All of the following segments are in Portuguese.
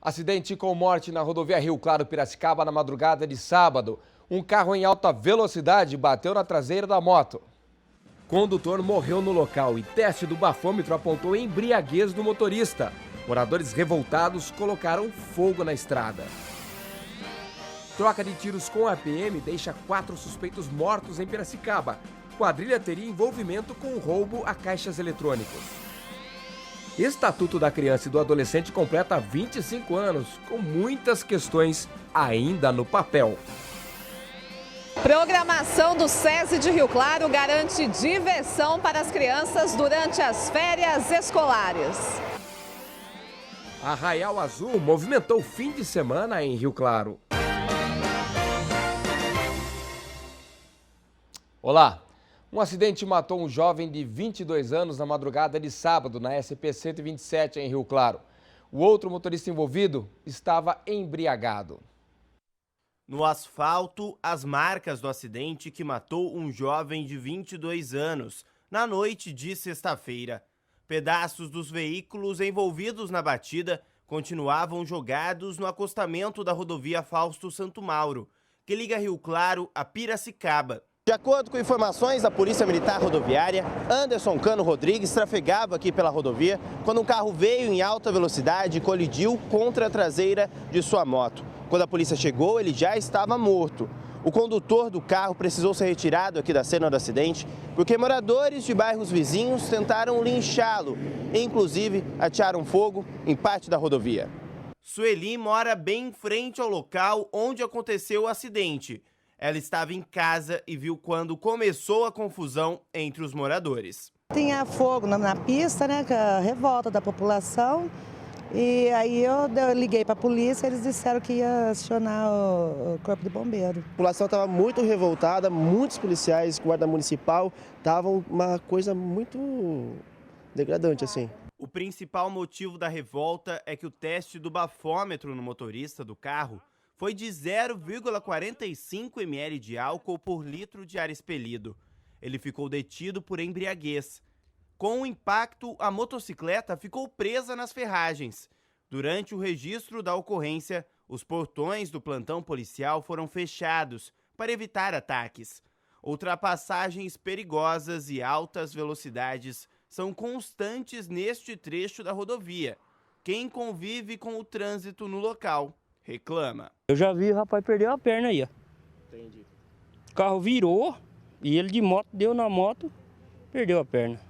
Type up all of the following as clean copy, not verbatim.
Acidente com morte na rodovia Rio Claro-Piracicaba na madrugada de sábado. Um carro em alta velocidade bateu na traseira da moto. Condutor morreu no local e teste do bafômetro apontou embriaguez do motorista. Moradores revoltados colocaram fogo na estrada. Troca de tiros com a PM deixa 4 suspeitos mortos em Piracicaba. Quadrilha teria envolvimento com roubo a caixas eletrônicos. Estatuto da Criança e do Adolescente completa 25 anos, com muitas questões ainda no papel. Programação do SESI de Rio Claro garante diversão para as crianças durante as férias escolares. Arraial Azul movimentou o fim de semana em Rio Claro. Olá! Um acidente matou um jovem de 22 anos na madrugada de sábado na SP-127 em Rio Claro. O outro motorista envolvido estava embriagado. No asfalto, as marcas do acidente que matou um jovem de 22 anos na noite de sexta-feira. Pedaços dos veículos envolvidos na batida continuavam jogados no acostamento da rodovia Fausto Santo Mauro, que liga Rio Claro a Piracicaba. De acordo com informações da Polícia Militar Rodoviária, Anderson Cano Rodrigues trafegava aqui pela rodovia quando um carro veio em alta velocidade e colidiu contra a traseira de sua moto. Quando a polícia chegou, ele já estava morto. O condutor do carro precisou ser retirado aqui da cena do acidente porque moradores de bairros vizinhos tentaram linchá-lo e, inclusive, atearam fogo em parte da rodovia. Sueli mora bem em frente ao local onde aconteceu o acidente. Ela estava em casa e viu quando começou a confusão entre os moradores. Tinha fogo na pista, né, com a revolta da população. E aí eu liguei para a polícia, eles disseram que ia acionar o corpo de bombeiro. A população estava muito revoltada, muitos policiais, guarda municipal, estavam uma coisa muito degradante assim. O principal motivo da revolta é que o teste do bafômetro no motorista do carro foi de 0,45 ml de álcool por litro de ar expelido. Ele ficou detido por embriaguez. Com o impacto, a motocicleta ficou presa nas ferragens. Durante o registro da ocorrência, os portões do plantão policial foram fechados para evitar ataques. Ultrapassagens perigosas e altas velocidades são constantes neste trecho da rodovia. Quem convive com o trânsito no local reclama. Eu já vi o rapaz perder a perna aí, ó. Entendi. O carro virou e ele de moto deu na moto, perdeu a perna.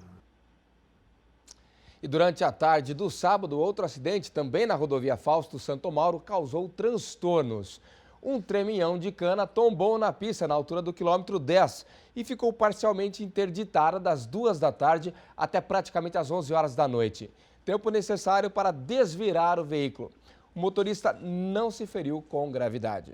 E durante a tarde do sábado, outro acidente, também na rodovia Fausto Santo Mauro, causou transtornos. Um treminhão de cana tombou na pista na altura do quilômetro 10 e ficou parcialmente interditada das 2 da tarde até praticamente às 11 horas da noite. Tempo necessário para desvirar o veículo. O motorista não se feriu com gravidade.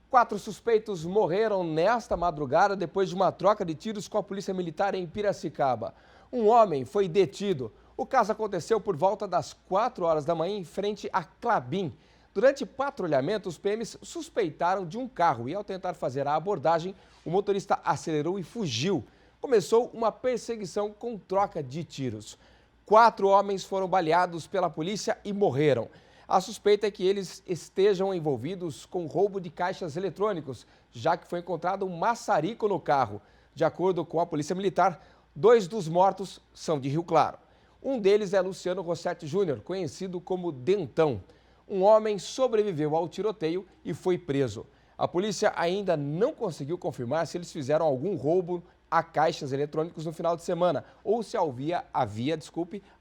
4 suspeitos morreram nesta madrugada depois de uma troca de tiros com a Polícia Militar em Piracicaba. Um homem foi detido. O caso aconteceu por volta das 4 horas da manhã em frente a Clabin. Durante patrulhamento, os PMs suspeitaram de um carro e, ao tentar fazer a abordagem, o motorista acelerou e fugiu. Começou uma perseguição com troca de tiros. 4 homens foram baleados pela polícia e morreram. A suspeita é que eles estejam envolvidos com roubo de caixas eletrônicos, já que foi encontrado um maçarico no carro. De acordo com a Polícia Militar, 2 dos mortos são de Rio Claro. Um deles é Luciano Rossetti Júnior, conhecido como Dentão. Um homem sobreviveu ao tiroteio e foi preso. A polícia ainda não conseguiu confirmar se eles fizeram algum roubo a caixas eletrônicos no final de semana ou se havia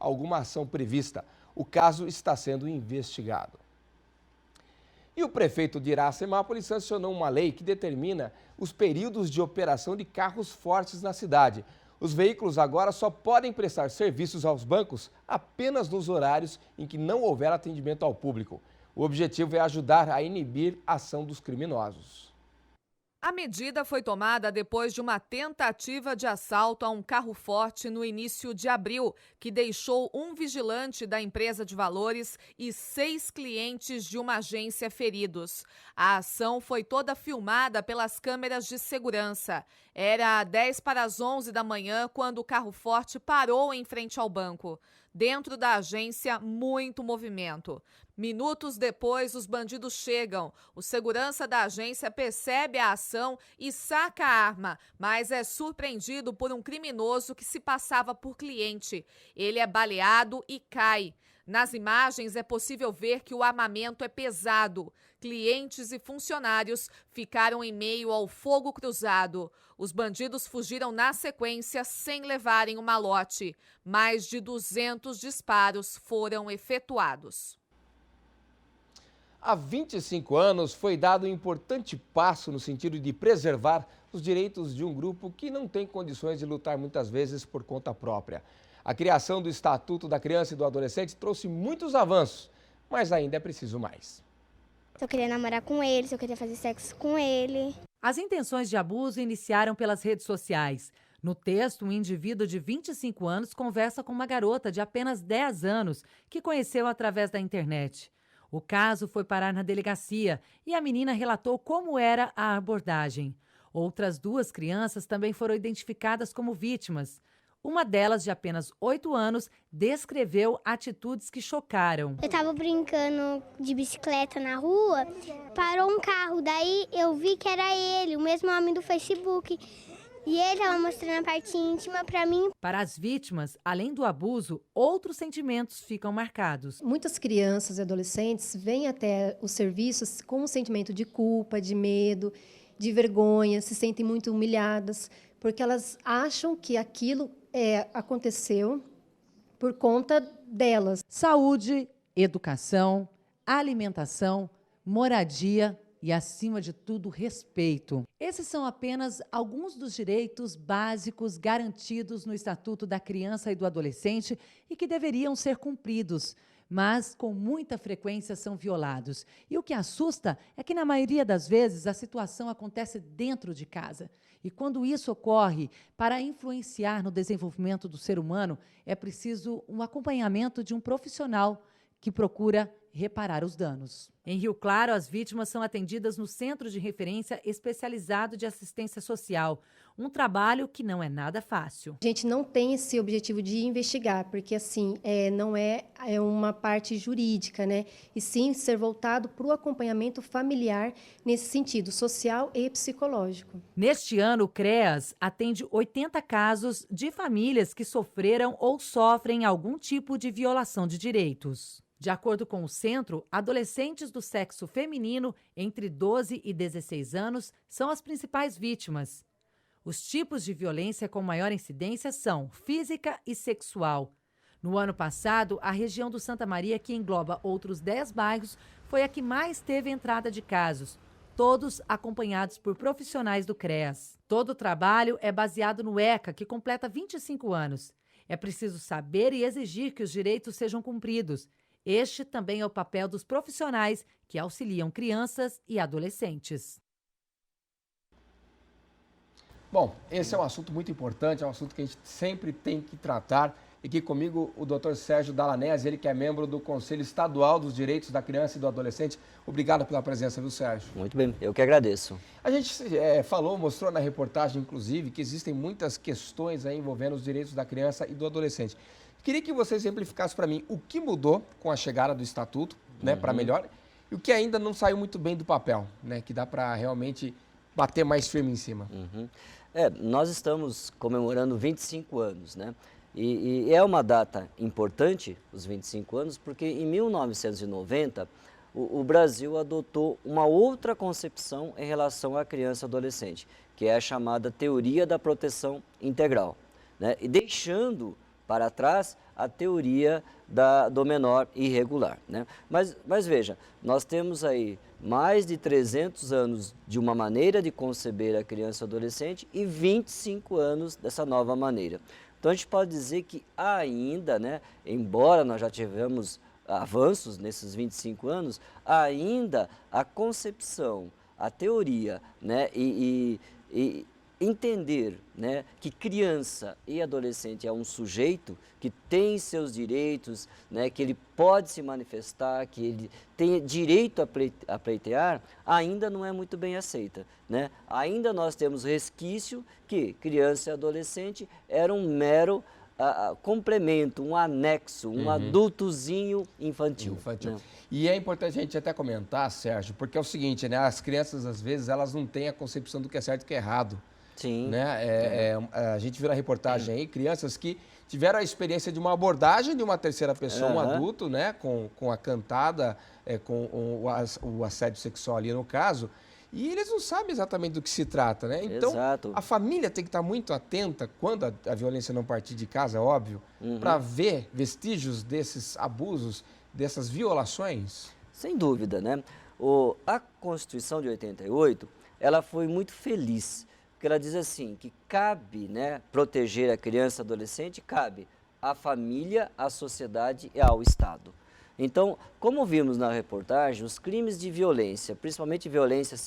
alguma ação prevista. O caso está sendo investigado. E o prefeito de Iracemápolis sancionou uma lei que determina os períodos de operação de carros fortes na cidade. Os veículos agora só podem prestar serviços aos bancos apenas nos horários em que não houver atendimento ao público. O objetivo é ajudar a inibir a ação dos criminosos. A medida foi tomada depois de uma tentativa de assalto a um carro forte no início de abril, que deixou um vigilante da empresa de valores e 6 clientes de uma agência feridos. A ação foi toda filmada pelas câmeras de segurança. Era 10 para as 11 da manhã quando o carro forte parou em frente ao banco. Dentro da agência, muito movimento. Minutos depois, os bandidos chegam. O segurança da agência percebe a ação e saca a arma, mas é surpreendido por um criminoso que se passava por cliente. Ele é baleado e cai. Nas imagens é possível ver que o armamento é pesado. Clientes e funcionários ficaram em meio ao fogo cruzado. Os bandidos fugiram na sequência sem levarem o malote. Mais de 200 disparos foram efetuados. Há 25 anos foi dado um importante passo no sentido de preservar os direitos de um grupo que não tem condições de lutar muitas vezes por conta própria. A criação do Estatuto da Criança e do Adolescente trouxe muitos avanços, mas ainda é preciso mais. Se eu queria namorar com ele, se eu queria fazer sexo com ele. As intenções de abuso iniciaram pelas redes sociais. No texto, um indivíduo de 25 anos conversa com uma garota de apenas 10 anos que conheceu através da internet. O caso foi parar na delegacia e a menina relatou como era a abordagem. Outras 2 crianças também foram identificadas como vítimas. Uma delas, de apenas 8 anos, descreveu atitudes que chocaram. Eu estava brincando de bicicleta na rua, parou um carro, daí eu vi que era ele, o mesmo homem do Facebook. E ele estava mostrando a parte íntima para mim. Para as vítimas, além do abuso, outros sentimentos ficam marcados. Muitas crianças e adolescentes vêm até os serviços com um sentimento de culpa, de medo, de vergonha, se sentem muito humilhadas, porque elas acham que aquilo aconteceu por conta delas. Saúde, educação, alimentação, moradia e, acima de tudo, respeito. Esses são apenas alguns dos direitos básicos garantidos no Estatuto da Criança e do Adolescente e que deveriam ser cumpridos, mas com muita frequência são violados. E o que assusta é que, na maioria das vezes, a situação acontece dentro de casa. E quando isso ocorre, para influenciar no desenvolvimento do ser humano, é preciso um acompanhamento de um profissional que procura reparar os danos. Em Rio Claro, as vítimas são atendidas no Centro de Referência Especializado de Assistência Social, um trabalho que não é nada fácil. A gente não tem esse objetivo de investigar, porque assim, não é uma parte jurídica, né? E sim ser voltado para o acompanhamento familiar nesse sentido, social e psicológico. Neste ano, o CREAS atende 80 casos de famílias que sofreram ou sofrem algum tipo de violação de direitos. De acordo com o centro, adolescentes do sexo feminino entre 12 e 16 anos são as principais vítimas. Os tipos de violência com maior incidência são física e sexual. No ano passado, a região do Santa Maria, que engloba outros 10 bairros, foi a que mais teve entrada de casos, todos acompanhados por profissionais do CREAS. Todo o trabalho é baseado no ECA, que completa 25 anos. É preciso saber e exigir que os direitos sejam cumpridos. Este também é o papel dos profissionais que auxiliam crianças e adolescentes. Bom, esse é um assunto muito importante, é um assunto que a gente sempre tem que tratar. E aqui comigo o Dr. Sérgio Dalanese, ele que é membro do Conselho Estadual dos Direitos da Criança e do Adolescente. Obrigado pela presença, viu, Sérgio? Muito bem, eu que agradeço. A gente mostrou na reportagem, inclusive, que existem muitas questões aí envolvendo os direitos da criança e do adolescente. Queria que você exemplificasse para mim o que mudou com a chegada do Estatuto, né, para melhor, e o que ainda não saiu muito bem do papel, né, que dá para realmente bater mais firme em cima. Nós estamos comemorando 25 anos, né? E é uma data importante, os 25 anos, porque em 1990 o Brasil adotou uma outra concepção em relação à criança e adolescente, que é a chamada teoria da proteção integral, né? E deixando para trás a teoria do menor irregular, né? Mas veja, nós temos aí mais de 300 anos de uma maneira de conceber a criança e adolescente e 25 anos dessa nova maneira. Então a gente pode dizer que ainda, né, embora nós já tivemos avanços nesses 25 anos, ainda a concepção, a teoria, né, e entender, né, que criança e adolescente é um sujeito que tem seus direitos, né, que ele pode se manifestar, que ele tem direito a pleitear, ainda não é muito bem aceita, né? Ainda nós temos resquício que criança e adolescente era um mero complemento, um anexo, um adultozinho infantil. Né? E é importante a gente até comentar, Sérgio, porque é o seguinte, né? As crianças, às vezes, elas não têm a concepção do que é certo e do que é errado. Sim. Né? A gente viu na reportagem aí, crianças que tiveram a experiência de uma abordagem de uma terceira pessoa, um adulto, né? Com a cantada, com o assédio sexual ali no caso, e eles não sabem exatamente do que se trata, né? Então, a família tem que estar muito atenta, quando a violência não partir de casa, é óbvio, para ver vestígios desses abusos, dessas violações. Sem dúvida, né? A Constituição de 88, ela foi muito feliz, porque ela diz assim, que cabe, né, proteger a criança e adolescente, cabe à família, à sociedade e ao Estado. Então, como vimos na reportagem, os crimes de violência, principalmente violência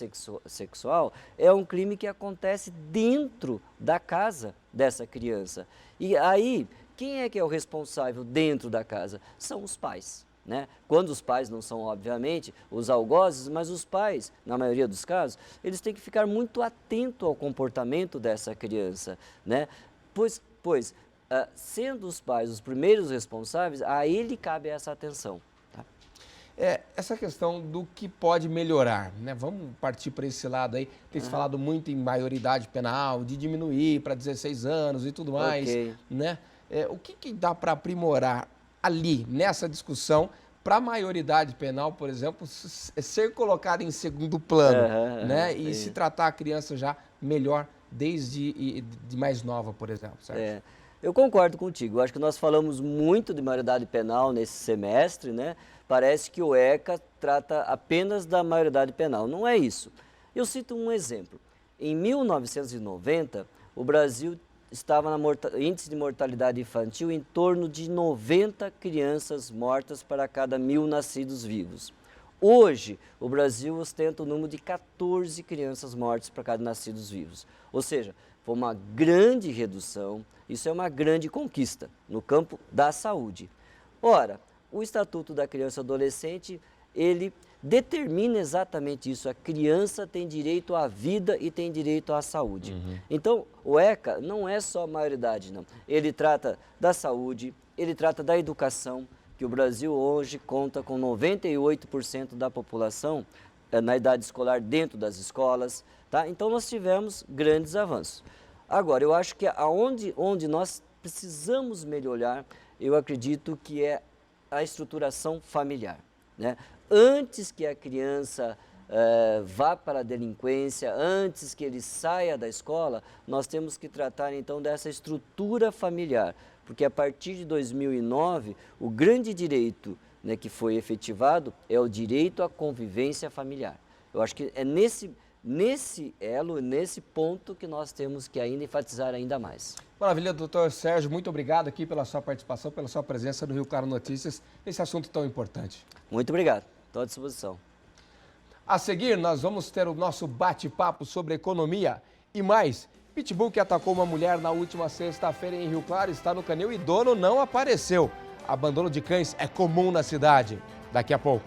sexual, é um crime que acontece dentro da casa dessa criança. E aí, quem é que é o responsável dentro da casa? São os pais. Né? Quando os pais não são, obviamente, os algozes, mas os pais, na maioria dos casos, eles têm que ficar muito atentos ao comportamento dessa criança, né? Pois sendo os pais os primeiros responsáveis, a ele cabe essa atenção. Tá? Essa questão do que pode melhorar, né? Vamos partir para esse lado aí. Tem se falado muito em maioridade penal, de diminuir para 16 anos e tudo mais. Né? O que dá para aprimorar ali, nessa discussão, para a maioridade penal, por exemplo, ser colocada em segundo plano, né? E se tratar a criança já melhor desde de mais nova, por exemplo, certo? Eu concordo contigo. Eu acho que nós falamos muito de maioridade penal nesse semestre, né? Parece que o ECA trata apenas da maioridade penal. Não é isso. Eu cito um exemplo. Em 1990, o Brasil estava no índice de mortalidade infantil em torno de 90 crianças mortas para cada 1.000 nascidos vivos. Hoje, o Brasil ostenta o número de 14 crianças mortas para cada nascidos vivos. Ou seja, foi uma grande redução, isso é uma grande conquista no campo da saúde. Ora, o Estatuto da Criança e Adolescente, ele determina exatamente isso, a criança tem direito à vida e tem direito à saúde. Então, o ECA não é só a maioridade, não. Ele trata da saúde, ele trata da educação, que o Brasil hoje conta com 98% da população na idade escolar dentro das escolas, tá? Então, nós tivemos grandes avanços. Agora, eu acho que onde nós precisamos melhorar, eu acredito que é a estruturação familiar, né? Antes que a criança vá para a delinquência, antes que ele saia da escola, nós temos que tratar então dessa estrutura familiar, porque a partir de 2009, o grande direito, né, que foi efetivado é o direito à convivência familiar. Eu acho que é nesse elo, nesse ponto que nós temos que ainda enfatizar ainda mais. Maravilha, doutor Sérgio, muito obrigado aqui pela sua participação, pela sua presença no Rio Claro Notícias, nesse assunto tão importante. Muito obrigado, estou à disposição. A seguir, nós vamos ter o nosso bate-papo sobre economia e mais. Pitbull que atacou uma mulher na última sexta-feira em Rio Claro está no canil e dono não apareceu. Abandono de cães é comum na cidade. Daqui a pouco.